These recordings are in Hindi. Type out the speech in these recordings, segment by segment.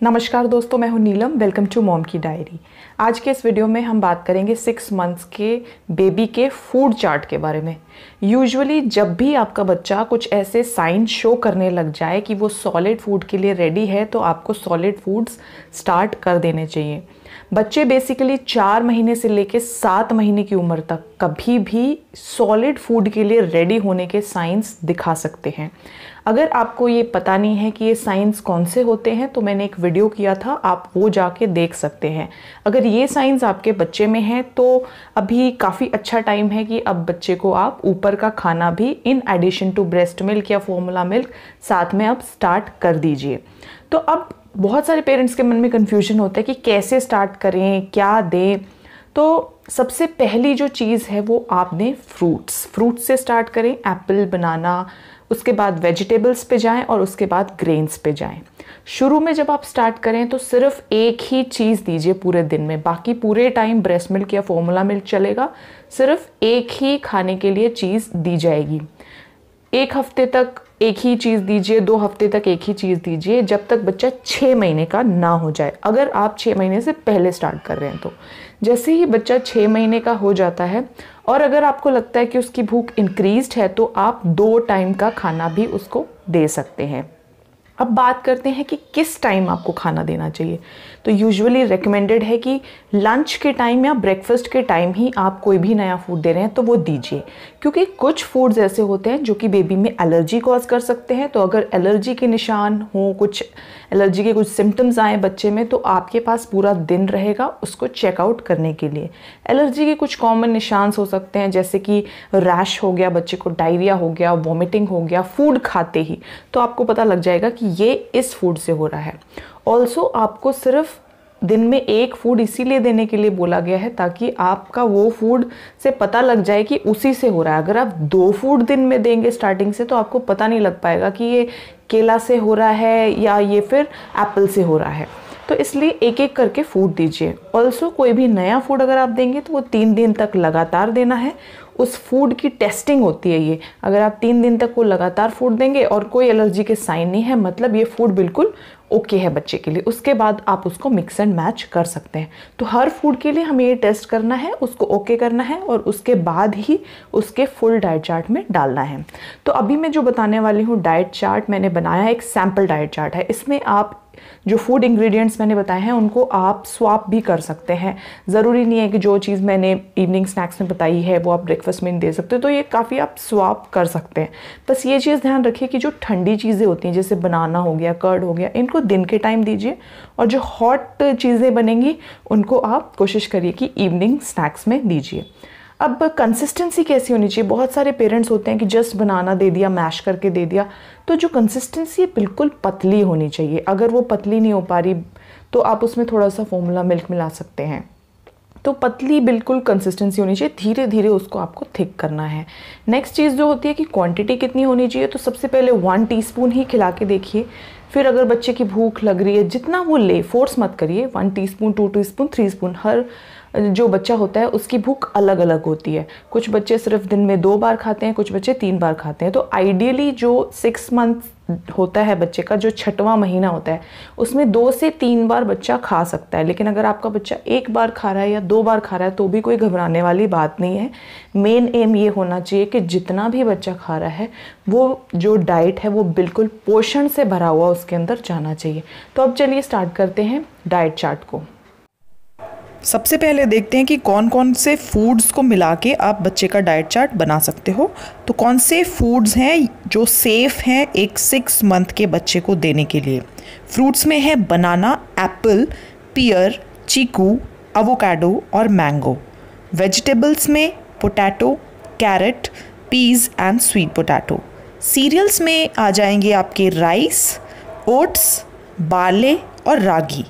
नमस्कार दोस्तों, मैं हूं नीलम। वेलकम टू मॉम की डायरी। आज के इस वीडियो में हम बात करेंगे 6 मंथ्स के बेबी के फूड चार्ट के बारे में। यूजुअली जब भी आपका बच्चा कुछ ऐसे साइन शो करने लग जाए कि वो सॉलिड फूड के लिए रेडी है, तो आपको सॉलिड फूड्स स्टार्ट कर देने चाहिए। बच्चे बेसिकली 4 महीने से लेकर 7 महीने की उम्र तक कभी भी सॉलिड फूड के लिए रेडी होने के साइंस दिखा सकते हैं। अगर आपको ये पता नहीं है कि ये साइंस कौन से होते हैं, तो मैंने एक वीडियो किया था, आप वो जाके देख सकते हैं। अगर ये साइंस आपके बच्चे में हैं तो अभी काफ़ी अच्छा टाइम है कि अब बच्चे को आप ऊपर का खाना भी in addition to breast milk या फॉर्मूला मिल्क साथ में अब स्टार्ट कर दीजिए। तो अब बहुत सारे पेरेंट्स के मन में कन्फ्यूजन होता है कि कैसे स्टार्ट करें, क्या दें। तो सबसे पहली जो चीज़ है वो आप दें फ्रूट्स से स्टार्ट करें। एप्पल, बनाना, उसके बाद वेजिटेबल्स पे जाएं और उसके बाद ग्रेन्स पे जाएं। शुरू में जब आप स्टार्ट करें तो सिर्फ एक ही चीज़ दीजिए पूरे दिन में, बाकी पूरे टाइम ब्रेस्ट मिल्क या फॉर्मूला मिल्क चलेगा। सिर्फ एक ही खाने के लिए चीज़ दी जाएगी। 1 हफ्ते तक एक ही चीज़ दीजिए, 2 हफ्ते तक एक ही चीज़ दीजिए, जब तक बच्चा 6 महीने का ना हो जाए। अगर आप 6 महीने से पहले स्टार्ट कर रहे हैं तो जैसे ही बच्चा 6 महीने का हो जाता है और अगर आपको लगता है कि उसकी भूख इंक्रीज्ड है तो आप 2 टाइम का खाना भी उसको दे सकते हैं। अब बात करते हैं कि किस टाइम आपको खाना देना चाहिए। तो यूजुअली रिकमेंडेड है कि लंच के टाइम या ब्रेकफास्ट के टाइम ही आप कोई भी नया फूड दे रहे हैं तो वो दीजिए, क्योंकि कुछ फूड्स ऐसे होते हैं जो कि बेबी में एलर्जी कॉज कर सकते हैं। तो अगर एलर्जी के निशान हो, कुछ एलर्जी के कुछ सिम्टम्स आए बच्चे में, तो आपके पास पूरा दिन रहेगा उसको चेकआउट करने के लिए। एलर्जी के कुछ कॉमन निशान हो सकते हैं, जैसे कि रैश हो गया, बच्चे को डायरिया हो गया, वॉमिटिंग हो गया फूड खाते ही, तो आपको पता लग जाएगा कि ये इस फूड से हो रहा है। ऑल्सो आपको सिर्फ दिन में एक फूड इसीलिए देने के लिए बोला गया है ताकि आपका वो फूड से पता लग जाए कि उसी से हो रहा है। अगर आप 2 फूड दिन में देंगे स्टार्टिंग से तो आपको पता नहीं लग पाएगा कि ये केला से हो रहा है या ये फिर एप्पल से हो रहा है। तो इसलिए एक एक करके फूड दीजिए। ऑल्सो कोई भी नया फूड अगर आप देंगे तो वो 3 दिन तक लगातार देना है। उस फूड की टेस्टिंग होती है ये। अगर आप 3 दिन तक वो लगातार फूड देंगे और कोई एलर्जी के साइन नहीं है, मतलब ये फूड बिल्कुल ओके है बच्चे के लिए, उसके बाद आप उसको मिक्स एंड मैच कर सकते हैं। तो हर फूड के लिए हमें ये टेस्ट करना है, उसको ओके करना है और उसके बाद ही उसके फुल डाइट चार्ट में डालना है। तो अभी मैं जो बताने वाली हूँ डाइट चार्ट, मैंने बनाया एक सैम्पल डाइट चार्ट है। इसमें आप जो फूड इंग्रेडिएंट्स मैंने बताए हैं उनको आप स्वैप भी कर सकते हैं। ज़रूरी नहीं है कि जो चीज़ मैंने इवनिंग स्नैक्स में बताई है वो आप ब्रेकफास्ट में नहीं दे सकते, तो ये काफ़ी आप स्वैप कर सकते हैं। बस ये चीज़ ध्यान रखिए कि जो ठंडी चीज़ें होती हैं जैसे बनाना हो गया, कर्ड हो गया, इनको दिन के टाइम दीजिए और जो हॉट चीज़ें बनेंगी उनको आप कोशिश करिए कि इवनिंग स्नैक्स में दीजिए। अब कंसिस्टेंसी कैसी होनी चाहिए? बहुत सारे पेरेंट्स होते हैं कि जस्ट बनाना दे दिया, मैश करके दे दिया। तो जो कंसिस्टेंसी है बिल्कुल पतली होनी चाहिए। अगर वो पतली नहीं हो पा रही तो आप उसमें थोड़ा सा फॉर्मूला मिल्क मिला सकते हैं। तो पतली बिल्कुल कंसिस्टेंसी होनी चाहिए, धीरे धीरे उसको आपको थिक करना है। नेक्स्ट चीज़ जो होती है कि क्वांटिटी कितनी होनी चाहिए, तो सबसे पहले 1 टीस्पून ही खिला के देखिए। फिर अगर बच्चे की भूख लग रही है, जितना वो ले, फोर्स मत करिए। 1 टीस्पून, 2 टीस्पून, 3 स्पून, हर जो बच्चा होता है उसकी भूख अलग अलग होती है। कुछ बच्चे सिर्फ दिन में 2 बार खाते हैं, कुछ बच्चे 3 बार खाते हैं। तो आइडियली जो 6 मंथ होता है बच्चे का, जो 6वां महीना होता है, उसमें 2 से 3 बार बच्चा खा सकता है। लेकिन अगर आपका बच्चा 1 बार खा रहा है या 2 बार खा रहा है तो भी कोई घबराने वाली बात नहीं है। मेन एम ये होना चाहिए कि जितना भी बच्चा खा रहा है वो जो डाइट है वो बिल्कुल पोषण से भरा हुआ उसके अंदर जाना चाहिए। तो अब चलिए स्टार्ट करते हैं डाइट चार्ट को। सबसे पहले देखते हैं कि कौन कौन से फूड्स को मिला के आप बच्चे का डाइट चार्ट बना सकते हो। तो कौन से फूड्स हैं जो सेफ़ हैं एक 6 मंथ के बच्चे को देने के लिए। फ्रूट्स में है banana, apple, pear, chikoo, avocado और मैंगो। वेजिटेबल्स में potato, carrot, peas and sweet potato. Cereals में आ जाएंगे आपके राइस, ओट्स, बार्ले और रागी।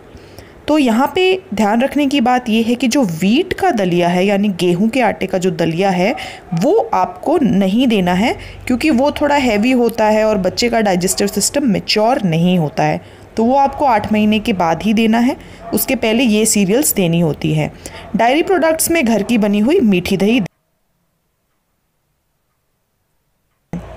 तो यहाँ पे ध्यान रखने की बात ये है कि जो वीट का दलिया है, यानी गेहूं के आटे का जो दलिया है, वो आपको नहीं देना है, क्योंकि वो थोड़ा हैवी होता है और बच्चे का डाइजेस्टिव सिस्टम मैच्योर नहीं होता है। तो वो आपको 8 महीने के बाद ही देना है, उसके पहले ये सीरियल्स देनी होती है। डायरी प्रोडक्ट्स में घर की बनी हुई मीठी दही।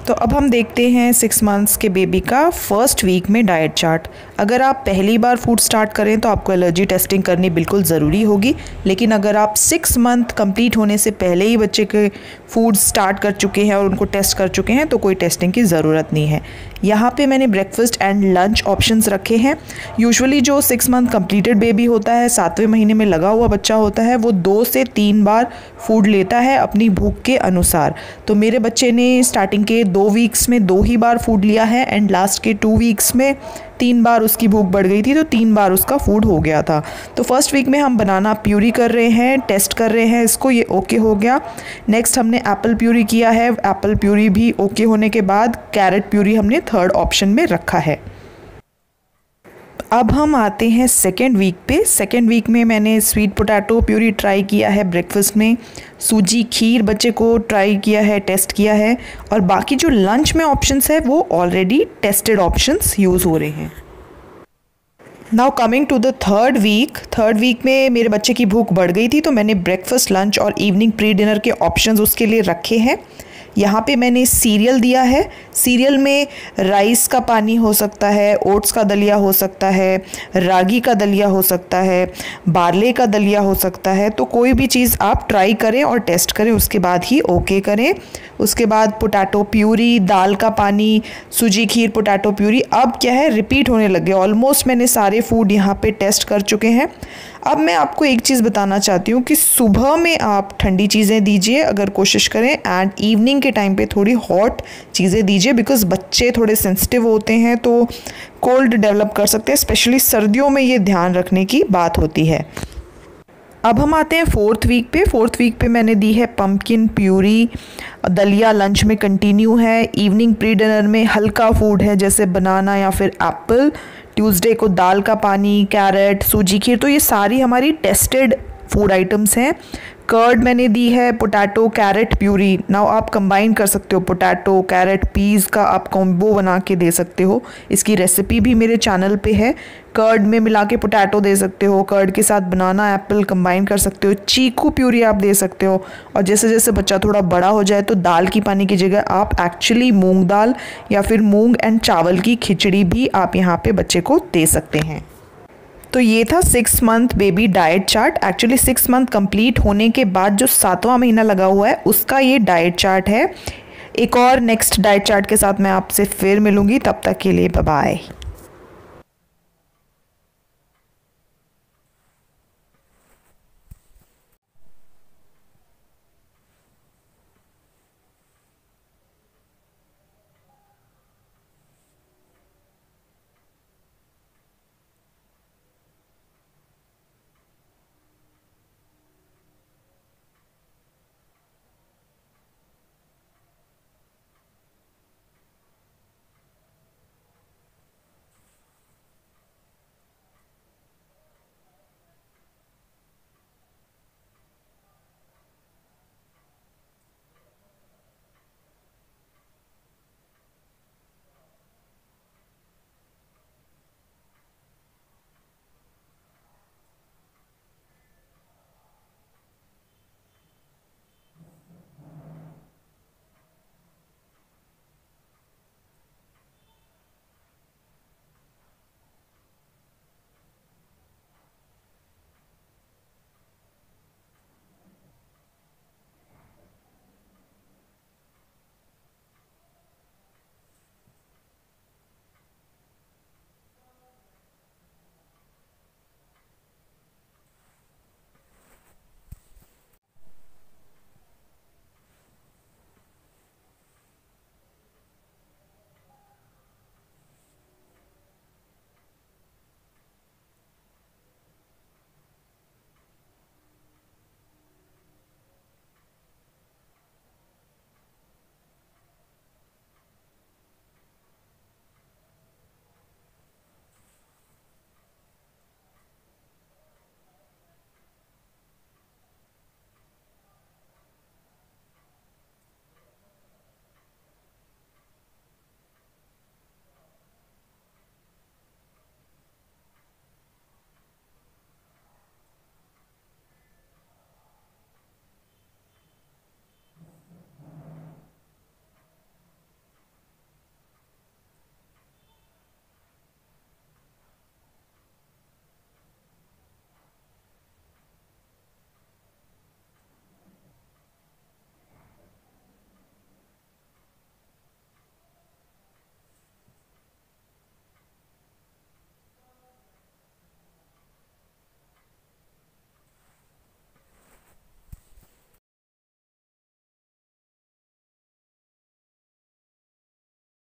तो अब हम देखते हैं 6 मंथ्स के बेबी का फर्स्ट वीक में डाइट चार्ट। अगर आप पहली बार फूड स्टार्ट करें तो आपको एलर्जी टेस्टिंग करनी बिल्कुल ज़रूरी होगी, लेकिन अगर आप 6 मंथ कंप्लीट होने से पहले ही बच्चे के फूड स्टार्ट कर चुके हैं और उनको टेस्ट कर चुके हैं तो कोई टेस्टिंग की ज़रूरत नहीं है। यहाँ पे मैंने ब्रेकफास्ट एंड लंच ऑप्शंस रखे हैं। यूजुअली जो 6 मंथ कंप्लीटेड बेबी होता है, 7वें महीने में लगा हुआ बच्चा होता है, वो 2 से 3 बार फूड लेता है अपनी भूख के अनुसार। तो मेरे बच्चे ने स्टार्टिंग के 2 वीक्स में 2 ही बार फूड लिया है एंड लास्ट के 2 वीक्स में 3 बार उसकी भूख बढ़ गई थी, तो 3 बार उसका फूड हो गया था। तो फर्स्ट वीक में हम बनाना प्यूरी कर रहे हैं, टेस्ट कर रहे हैं इसको, ये ओके हो गया। नेक्स्ट हमने एप्पल प्यूरी किया है, एप्पल प्यूरी भी ओके होने के बाद कैरेट प्यूरी हमने थर्ड ऑप्शन में रखा है। अब हम आते हैं सेकेंड वीक पे। सेकेंड वीक में मैंने स्वीट पोटैटो प्यूरी ट्राई किया है ब्रेकफास्ट में, सूजी खीर बच्चे को ट्राई किया है, टेस्ट किया है, और बाकी जो लंच में ऑप्शंस है वो ऑलरेडी टेस्टेड ऑप्शंस यूज़ हो रहे हैं। Now coming to the third week में मेरे बच्चे की भूख बढ़ गई थी, तो मैंने ब्रेकफास्ट, लंच और इवनिंग प्री डिनर के ऑप्शंस उसके लिए रखे हैं। यहाँ पे मैंने सीरियल दिया है। सीरियल में राइस का पानी हो सकता है, ओट्स का दलिया हो सकता है, रागी का दलिया हो सकता है, बारले का दलिया हो सकता है। तो कोई भी चीज़ आप ट्राई करें और टेस्ट करें, उसके बाद ही ओके करें। उसके बाद पोटैटो प्यूरी, दाल का पानी, सूजी खीर, पोटैटो प्यूरी अब क्या है रिपीट होने लगे। ऑलमोस्ट मैंने सारे फूड यहाँ पे टेस्ट कर चुके हैं। अब मैं आपको एक चीज़ बताना चाहती हूँ कि सुबह में आप ठंडी चीज़ें दीजिए अगर कोशिश करें, एंड इवनिंग के टाइम पे थोड़ी हॉट चीज़ें दीजिए, बिकॉज़ बच्चे थोड़े सेंसिटिव होते हैं तो कोल्ड डेवलप कर सकते हैं। स्पेशली सर्दियों में ये ध्यान रखने की बात होती है। अब हम आते हैं फोर्थ वीक पे मैंने दी है पम्पकिन प्यूरी, दलिया लंच में कंटिन्यू है, इवनिंग प्री डिनर में हल्का फूड है जैसे बनाना या फिर एप्पल, ट्यूसडे को दाल का पानी, कैरेट, सूजी खीर। तो ये सारी हमारी टेस्टेड फूड आइटम्स हैं। कर्ड मैंने दी है, पोटैटो कैरेट प्यूरी। नाउ आप कंबाइन कर सकते हो पोटैटो कैरेट पीस का, आप कॉम्बो बना के दे सकते हो। इसकी रेसिपी भी मेरे चैनल पे है। कर्ड में मिला के पोटैटो दे सकते हो, कर्ड के साथ बनाना एप्पल कंबाइन कर सकते हो, चीकू प्यूरी आप दे सकते हो। और जैसे जैसे बच्चा थोड़ा बड़ा हो जाए तो दाल की पानी की जगह आप एक्चुअली मूंग दाल या फिर मूंग एंड चावल की खिचड़ी भी आप यहाँ पे बच्चे को दे सकते हैं। तो ये था 6 month baby diet chart. Actually 6 month complete होने के बाद जो 7वां महीना लगा हुआ है उसका ये डाइट चार्ट है। एक और नेक्स्ट डाइट चार्ट के साथ मैं आपसे फिर मिलूँगी, तब तक के लिए बाय बाय।